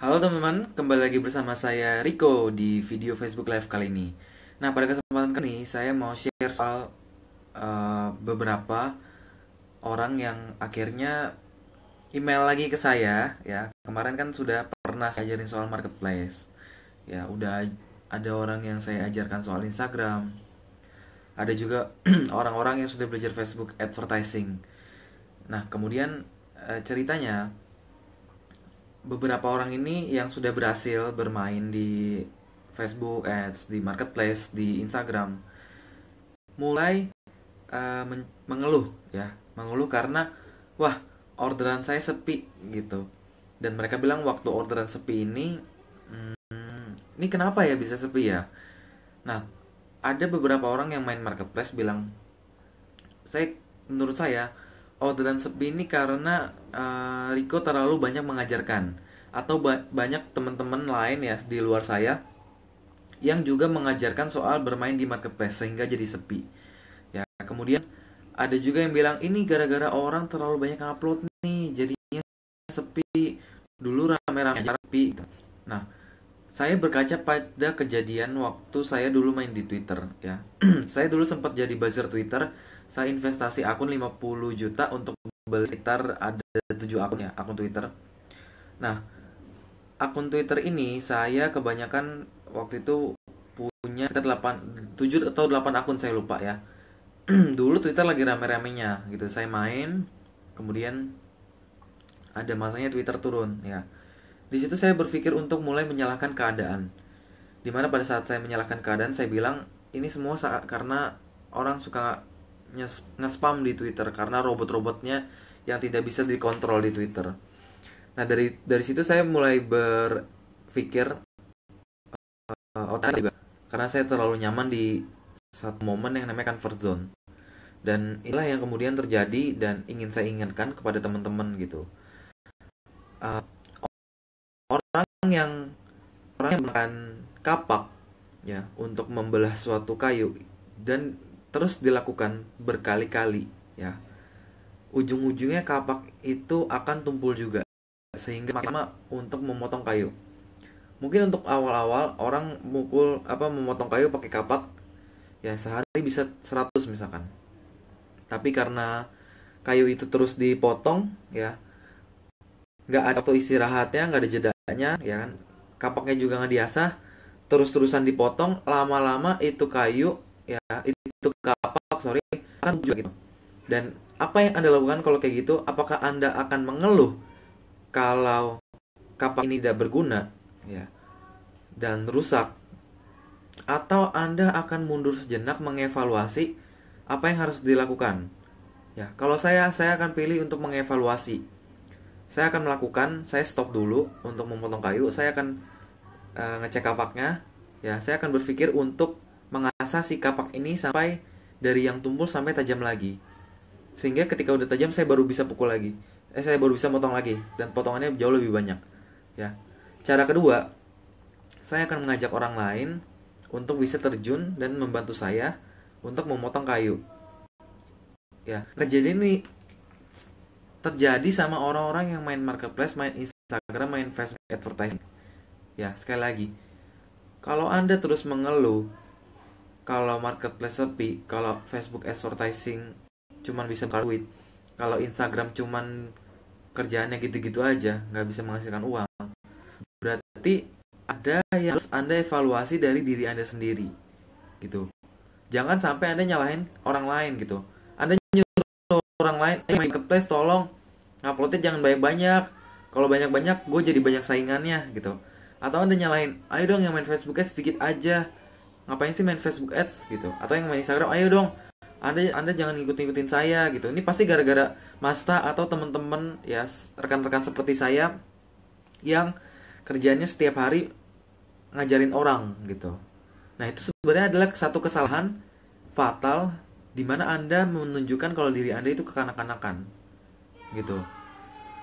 Halo teman-teman, kembali lagi bersama saya Rico di video Facebook Live kali ini. Nah, pada kesempatan kali ini saya mau share soal beberapa orang yang akhirnya email lagi ke saya ya. Kemarin kan sudah pernah saya ajarin soal marketplace. Ya, udah ada orang yang saya ajarkan soal Instagram. Ada juga orang-orang yang sudah belajar Facebook advertising. Nah, kemudian ceritanya beberapa orang ini yang sudah berhasil bermain di Facebook Ads, di Marketplace, di Instagram, mulai mengeluh ya, mengeluh karena wah, orderan saya sepi gitu. Dan mereka bilang waktu orderan sepi ini kenapa ya bisa sepi ya? Nah, ada beberapa orang yang main Marketplace bilang, saya menurut saya orderan sepi ini karena Rico terlalu banyak mengajarkan atau banyak teman-teman lain ya di luar saya yang juga mengajarkan soal bermain di marketplace sehingga jadi sepi. Ya, kemudian ada juga yang bilang ini gara-gara orang terlalu banyak upload nih jadinya sepi. Dulu rame-rame aja sepi. Nah, saya berkaca pada kejadian waktu saya dulu main di Twitter ya. Saya dulu sempat jadi buzzer Twitter. Saya investasi akun 50 juta untuk beli sekitar ada 7 akun ya, akun Twitter. Nah, akun Twitter ini saya kebanyakan waktu itu punya sekitar 8 7 atau 8 akun saya lupa ya. Dulu Twitter lagi rame-ramenya gitu. Saya main, kemudian ada masanya Twitter turun ya. Di situ saya berpikir untuk mulai menyalahkan keadaan. Dimana pada saat saya menyalahkan keadaan, saya bilang ini semua karena orang suka nge-spam di Twitter karena robot-robotnya yang tidak bisa dikontrol di Twitter. Nah, dari situ saya mulai berpikir otak juga karena saya terlalu nyaman di satu momen yang namanya comfort zone. Dan inilah yang kemudian terjadi dan ingin saya ingatkan kepada teman-teman gitu. Uh, orang yang orang yang menggunakan kapak ya untuk membelah suatu kayu dan terus dilakukan berkali-kali ya, ujung-ujungnya kapak itu akan tumpul juga sehingga makin lama untuk memotong kayu. Mungkin untuk awal-awal orang memotong kayu pakai kapak ya sehari bisa 100 misalkan. Tapi karena kayu itu terus dipotong ya, nggak ada waktu istirahatnya, nggak ada jedanya ya kan, kapaknya juga nggak diasah, terus-terusan dipotong, lama-lama itu kayu ya, itu kapak sorry akan juga gitu. Dan apa yang anda lakukan kalau kayak gitu? Apakah anda akan mengeluh kalau kapak ini tidak berguna ya dan rusak, atau anda akan mundur sejenak mengevaluasi apa yang harus dilakukan ya? Kalau saya akan pilih untuk mengevaluasi. Saya akan melakukan, saya stop dulu untuk memotong kayu, saya akan ngecek kapaknya ya, saya akan berpikir untuk mengasah si kapak ini sampai dari yang tumpul sampai tajam lagi, sehingga ketika udah tajam saya baru bisa pukul lagi, saya baru bisa potong lagi dan potongannya jauh lebih banyak ya. Cara kedua, saya akan mengajak orang lain untuk bisa terjun dan membantu saya untuk memotong kayu ya. Kejadian ini terjadi sama orang-orang yang main marketplace, main Instagram, main Facebook advertising ya. Sekali lagi, kalau anda terus mengeluh kalau marketplace sepi, kalau Facebook advertising cuman bisa duit, kalau Instagram cuman kerjaannya gitu-gitu aja, nggak bisa menghasilkan uang, berarti ada yang harus anda evaluasi dari diri anda sendiri gitu. Jangan sampai anda nyalahin orang lain gitu. Anda nyuruh orang lain, marketplace tolong nguploadnya jangan banyak-banyak, kalau banyak-banyak gue jadi banyak saingannya gitu. Atau anda nyalahin, ayo dong yang main Facebook Ads sedikit aja, ngapain sih main Facebook Ads gitu. Atau yang main Instagram, ayo dong anda jangan ngikutin saya gitu. Ini pasti gara-gara Masta atau teman-teman ya, rekan-rekan seperti saya yang kerjanya setiap hari ngajarin orang gitu. Nah, itu sebenarnya adalah satu kesalahan fatal di mana anda menunjukkan kalau diri anda itu kekanak-kanakan gitu.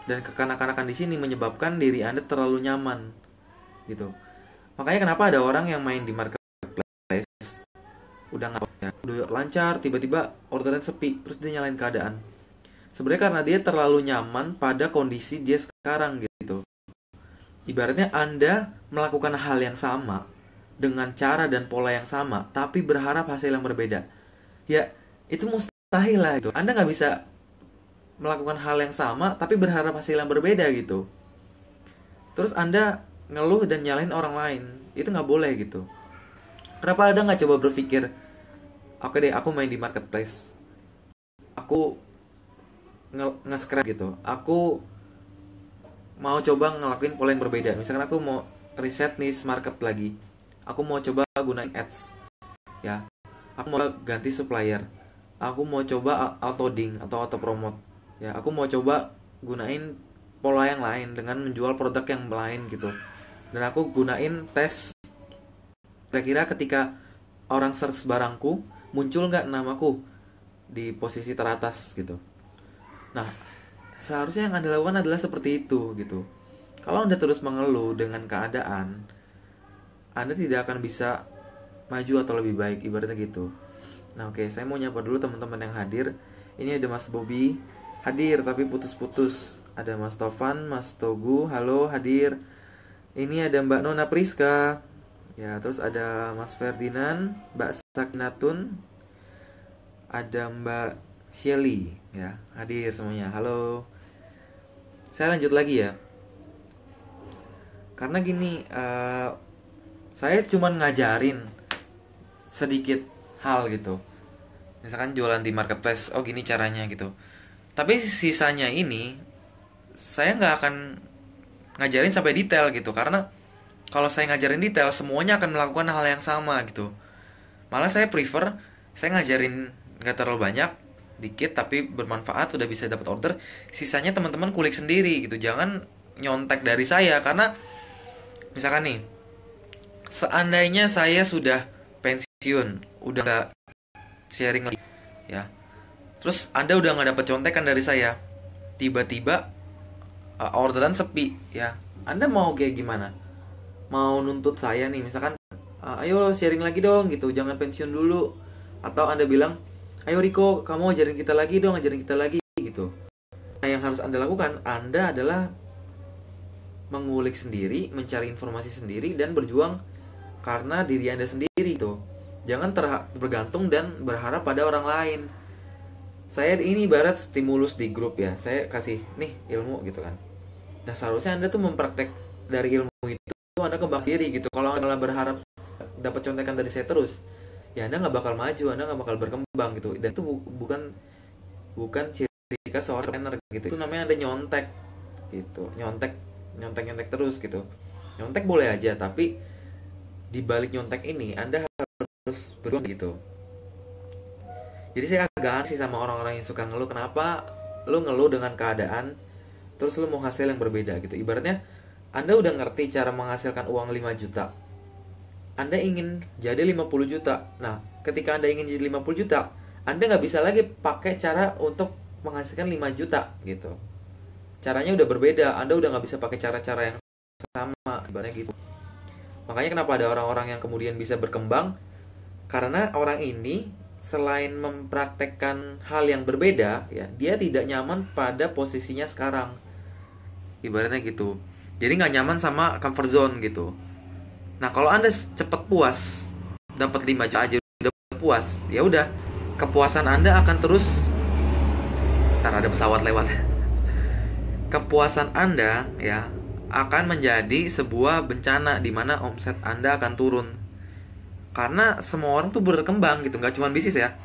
Dan kekanak-kanakan di sini menyebabkan diri anda terlalu nyaman gitu. Makanya kenapa ada orang yang main di marketplace udah nggak ya, udah lancar, tiba-tiba orderan sepi, terus dia nyalain keadaan. Sebenarnya karena dia terlalu nyaman pada kondisi dia sekarang gitu. Ibaratnya Anda melakukan hal yang sama dengan cara dan pola yang sama, tapi berharap hasil yang berbeda. Ya, itu mustahil lah itu. Anda nggak bisa melakukan hal yang sama, tapi berharap hasil yang berbeda gitu. Terus Anda ngeluh dan nyalahin orang lain. Itu nggak boleh gitu. Kenapa Anda nggak coba berpikir, oke deh, aku main di marketplace. Aku nge-scrap gitu. Aku mau coba ngelakuin pola yang berbeda. Misalkan aku mau riset nih market lagi. Aku mau coba gunain ads. Ya. Aku mau ganti supplier. Aku mau coba auto ding atau auto promote. Ya, aku mau coba gunain pola yang lain dengan menjual produk yang lain gitu. Dan aku gunain tes kira-kira ketika orang search barangku, muncul nggak namaku di posisi teratas gitu. Nah, seharusnya yang Anda lakukan adalah seperti itu gitu. Kalau Anda terus mengeluh dengan keadaan, Anda tidak akan bisa maju atau lebih baik, ibaratnya gitu. Nah, oke, saya mau nyapa dulu teman-teman yang hadir. Ini ada Mas Bobby hadir tapi putus-putus. Ada Mas Tovan, Mas Togu, halo hadir. Ini ada Mbak Nona Priska. Ya, terus ada Mas Ferdinand, Mbak Sakinatun, ada Mbak Shelly, ya, hadir semuanya. Halo. Saya lanjut lagi ya. Karena gini, saya cuman ngajarin sedikit hal gitu. Misalkan jualan di marketplace, oh gini caranya gitu. Tapi sisanya ini saya nggak akan ngajarin sampai detail gitu, karena kalau saya ngajarin detail semuanya akan melakukan hal yang sama gitu. Malah saya prefer saya ngajarin nggak terlalu banyak, dikit tapi bermanfaat, udah bisa dapat order. Sisanya teman-teman kulik sendiri gitu, jangan nyontek dari saya. Karena misalkan nih, seandainya saya sudah pensiun, udah nggak sharing lagi, ya. Terus Anda udah nggak dapat contekan dari saya, tiba-tiba orderan sepi, ya. Anda mau kayak gimana? Mau nuntut saya nih, misalkan, ayo sharing lagi dong gitu, jangan pensiun dulu. Atau Anda bilang, ayo Riko, kamu ajarin kita lagi dong, ajarin kita lagi gitu. Nah, yang harus Anda lakukan, Anda adalah mengulik sendiri, mencari informasi sendiri, dan berjuang karena diri Anda sendiri itu. Jangan bergantung dan berharap pada orang lain. Saya ini ibarat stimulus di grup ya. Saya kasih nih ilmu gitu kan. Nah, seharusnya Anda tuh mempraktek dari ilmu itu, Anda kembang sendiri gitu. Kalau Anda berharap dapat contekan dari saya terus, ya Anda nggak bakal maju, Anda nggak bakal berkembang gitu. Dan itu bukan ciri khas seorang trainer gitu. Itu namanya Anda nyontek gitu. Nyontek terus gitu. Nyontek boleh aja, tapi di balik nyontek ini Anda harus berjuang gitu. Jadi saya agak aneh sih sama orang-orang yang suka ngeluh. Kenapa lu ngeluh dengan keadaan terus lu mau hasil yang berbeda gitu. Ibaratnya Anda udah ngerti cara menghasilkan uang 5 juta, Anda ingin jadi 50 juta. Nah, ketika Anda ingin jadi 50 juta, Anda nggak bisa lagi pakai cara untuk menghasilkan 5 juta gitu. Caranya udah berbeda. Anda udah nggak bisa pakai cara-cara yang sama, ibaratnya gitu. Makanya kenapa ada orang-orang yang kemudian bisa berkembang, karena orang ini selain mempraktekkan hal yang berbeda, ya, dia tidak nyaman pada posisinya sekarang. Ibaratnya gitu. Jadi nggak nyaman sama comfort zone gitu. Nah, kalau Anda cepat puas, dapat 5 juta aja udah puas, ya udah, kepuasan Anda akan terus. Ntar ada pesawat lewat. Kepuasan Anda ya akan menjadi sebuah bencana di mana omset Anda akan turun. Karena semua orang tuh berkembang gitu, nggak cuma bisnis ya.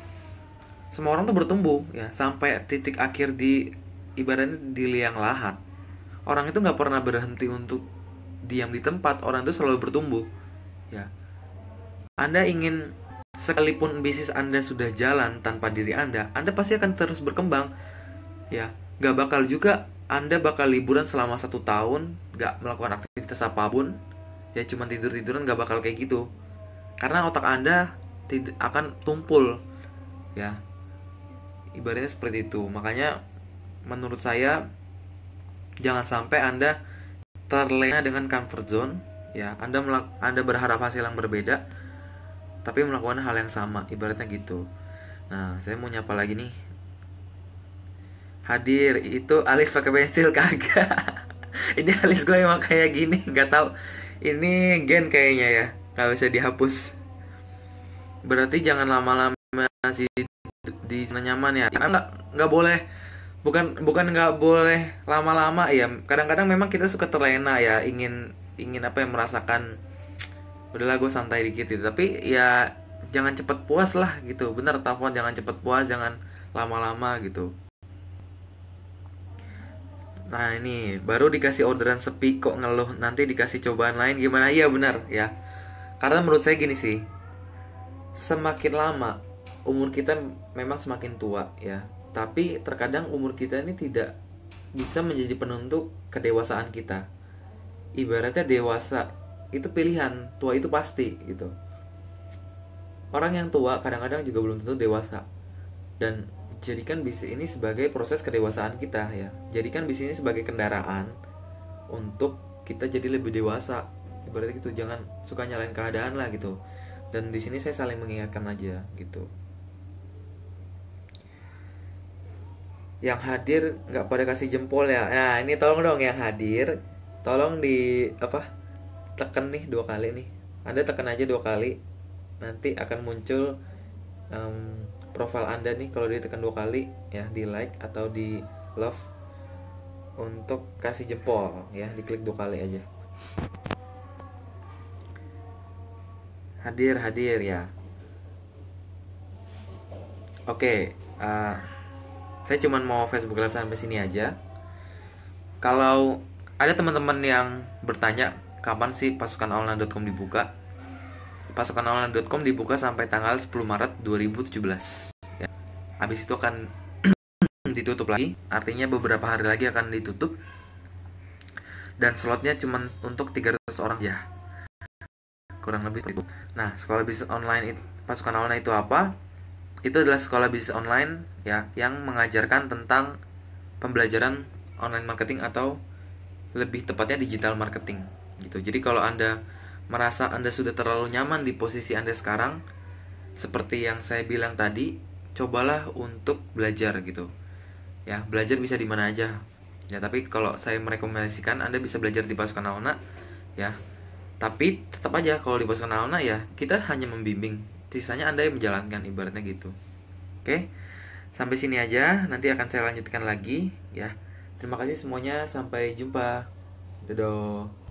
Semua orang tuh bertumbuh ya sampai titik akhir di ibaratnya di liang lahat. Orang itu nggak pernah berhenti untuk diam di tempat, orang itu selalu bertumbuh. Ya, Anda ingin sekalipun bisnis Anda sudah jalan tanpa diri Anda pasti akan terus berkembang. Ya, nggak bakal juga Anda bakal liburan selama 1 tahun, nggak melakukan aktivitas apapun, ya cuma tidur-tiduran, nggak bakal kayak gitu. Karena otak Anda tidak akan tumpul, ya. Ibaratnya seperti itu. Makanya menurut saya jangan sampai Anda terlena dengan comfort zone, ya. Anda berharap hasil yang berbeda, tapi melakukan hal yang sama, ibaratnya gitu. Nah, saya mau nyapa lagi nih. Hadir itu Alex pakai pensil kagak. Ini alis gue emang kayak gini, nggak tahu. Ini gen kayaknya ya, nggak bisa dihapus. Berarti jangan lama-lama sih di zona nyaman ya. Nggak boleh, bukan bukan nggak boleh lama-lama ya. Kadang-kadang memang kita suka terlena ya, ingin ingin apa yang merasakan. Udahlah gue santai dikit gitu. Tapi ya jangan cepet puas lah gitu. Bener telepon, jangan cepet puas, jangan lama-lama gitu. Nah ini baru dikasih orderan sepi kok ngeluh, nanti dikasih cobaan lain gimana? Iya benar ya. Karena menurut saya gini sih, semakin lama umur kita memang semakin tua ya. Tapi terkadang umur kita ini tidak bisa menjadi penentu kedewasaan kita. Ibaratnya dewasa itu pilihan, tua itu pasti gitu. Orang yang tua kadang-kadang juga belum tentu dewasa. Dan jadikan bisnis ini sebagai proses kedewasaan kita ya. Jadikan bisnis ini sebagai kendaraan untuk kita jadi lebih dewasa. Ibaratnya gitu, jangan suka nyalain keadaan lah gitu. Dan di sini saya saling mengingatkan aja gitu. Yang hadir nggak pada kasih jempol ya. Nah ini tolong dong yang hadir, tolong di apa, tekan nih 2 kali nih. Anda tekan aja 2 kali, nanti akan muncul profile Anda nih. Kalau ditekan 2 kali ya, di like atau di love, untuk kasih jempol ya, diklik 2 kali aja. Hadir hadir ya. Oke, saya cuman mau Facebook Live sampai sini aja. Kalau ada teman-teman yang bertanya kapan sih pasukanonline.com dibuka, pasukanonline.com dibuka sampai tanggal 10 Maret 2017 ya. Habis itu akan ditutup lagi, artinya beberapa hari lagi akan ditutup. Dan slotnya cuma untuk 300 orang ya, kurang lebih itu. Nah, sekolah bisnis online pasukan online itu apa? Itu adalah sekolah bisnis online ya, yang mengajarkan tentang pembelajaran online marketing, atau lebih tepatnya digital marketing gitu. Jadi kalau Anda merasa Anda sudah terlalu nyaman di posisi Anda sekarang, seperti yang saya bilang tadi, cobalah untuk belajar gitu. Ya, belajar bisa di mana aja. Ya, tapi kalau saya merekomendasikan Anda bisa belajar di pasukan Alna ya. Tapi tetap aja kalau di pasukan Alna ya, kita hanya membimbing, sisanya Anda yang menjalankan, ibaratnya gitu. Oke, sampai sini aja, nanti akan saya lanjutkan lagi ya. Terima kasih semuanya, sampai jumpa. Dadah.